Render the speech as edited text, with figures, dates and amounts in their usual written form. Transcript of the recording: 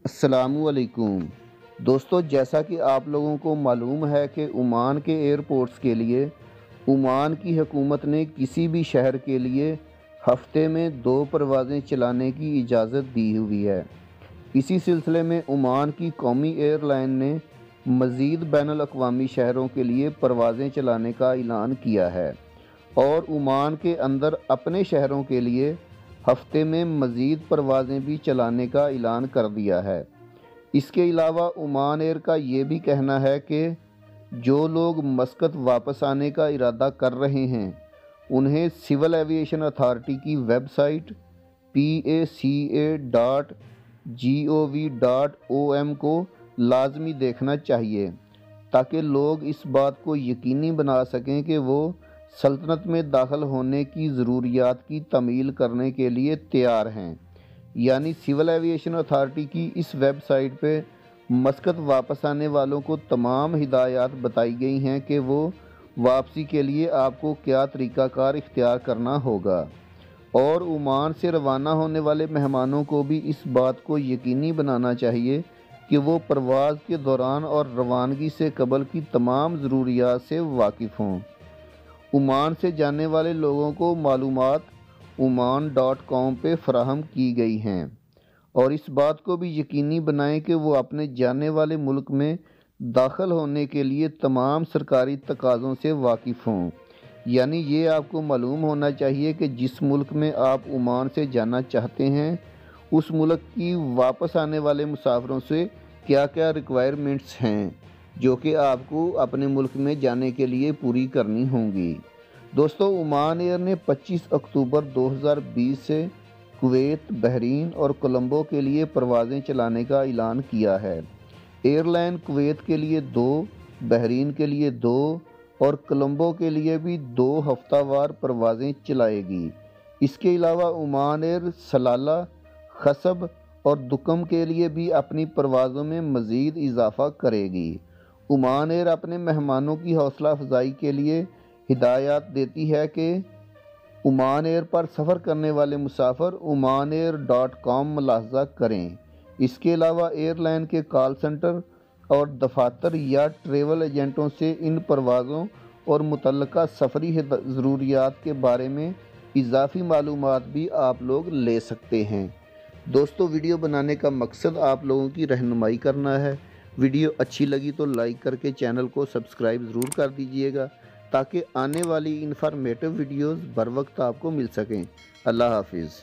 السلام علیکم دوستو، جیسا کہ آپ لوگوں کو معلوم ہے کہ عمان کے ایئرپورٹس کے لیے عمان کی حکومت نے کسی بھی شہر کے لیے ہفتے میں 2 پروازیں چلانے کی اجازت دی ہوئی ہے۔ اسی سلسلے میں عمان کی قومی ایئر لائن نے مزید بین الاقوامی شہروں کے لیے پروازیں چلانے کا اعلان کیا ہے اور عمان کے اندر اپنے شہروں کے لیے ہفتے میں مزید پروازیں بھی چلانے کا اعلان کر دیا ہے۔ اس کے علاوہ عمان ایئر کا یہ بھی کہنا ہے کہ جو لوگ مسقط واپس آنے کا ارادہ کر رہے ہیں انہیں سول ایویشن اتھارٹی کی ویب سائٹ paca.gov.om کو لازمی دیکھنا چاہیے تاکہ لوگ اس بات کو یقینی بنا سکیں کہ وہ سلطنت میں داخل ہونے کی ضروریات کی تکمیل کرنے کے لیے تیار ہیں۔ یعنی سول ایویشن اتھارٹی کی اس ویب سائٹ پہ مسقط واپس آنے والوں کو تمام ہدایات بتائی گئی ہیں کہ وہ واپسی کے لیے آپ کو کیا طریقہ کار اختیار کرنا ہوگا، اور عمان سے روانہ ہونے والے مہمانوں کو بھی اس بات کو یقینی بنانا چاہیے کہ وہ پرواز کے دوران اور روانگی سے قبل کی تمام ضروریات سے واقف ہوں۔ عمان سے جانے والے لوگوں کو معلومات oman.com پہ فراہم کی گئی ہیں، اور اس بات کو بھی یقینی بنائیں کہ وہ اپنے جانے والے ملک میں داخل ہونے کے لیے تمام سرکاری تقاضوں سے واقف ہوں۔ یعنی یہ آپ کو معلوم ہونا چاہیے کہ جس ملک میں آپ عمان سے جانا چاہتے ہیں اس ملک کی واپس آنے والے مسافروں سے کیا کیا ریکوائرمنٹس ہیں جو کہ آپ کو اپنے ملک میں جانے کے لیے پوری کرنی ہوں گی۔ دوستو، عمان ایئر نے 25 اکتوبر 2020 سے کویت، بحرین اور کولمبو کے لیے پروازیں چلانے کا اعلان کیا ہے۔ ایئر لائن کویت کے لیے 2، بحرین کے لیے 2 اور کولمبو کے لیے بھی 2 ہفتہ وار پروازیں چلائے گی۔ اس کے علاوہ عمان ایئر سلالہ، خصب اور دکم کے لیے بھی اپنی پروازوں میں مزید اضافہ کرے گی۔ عمان ایئر اپنے مہمانوں کی حوصلہ افزائی کے لیے ہدایات دیتی ہے کہ عمان ایئر پر سفر کرنے والے مسافر oman.air.com ملاحظہ کریں۔ اس کے علاوہ ایئر لائن کے کال سنٹر اور دفاتر یا ٹریول ایجنٹوں سے ان پروازوں اور متعلقہ سفری ضروریات کے بارے میں اضافی معلومات بھی آپ لوگ لے سکتے ہیں۔ دوستو، ویڈیو بنانے کا مقصد آپ لوگوں کی رہنمائی کرنا ہے۔ ویڈیو اچھی لگی تو لائک کر کے چینل کو سبسکرائب ضرور کر دیجئے گا تاکہ آنے والی انفارمیٹو ویڈیوز بر وقت آپ کو مل سکیں۔ اللہ حافظ۔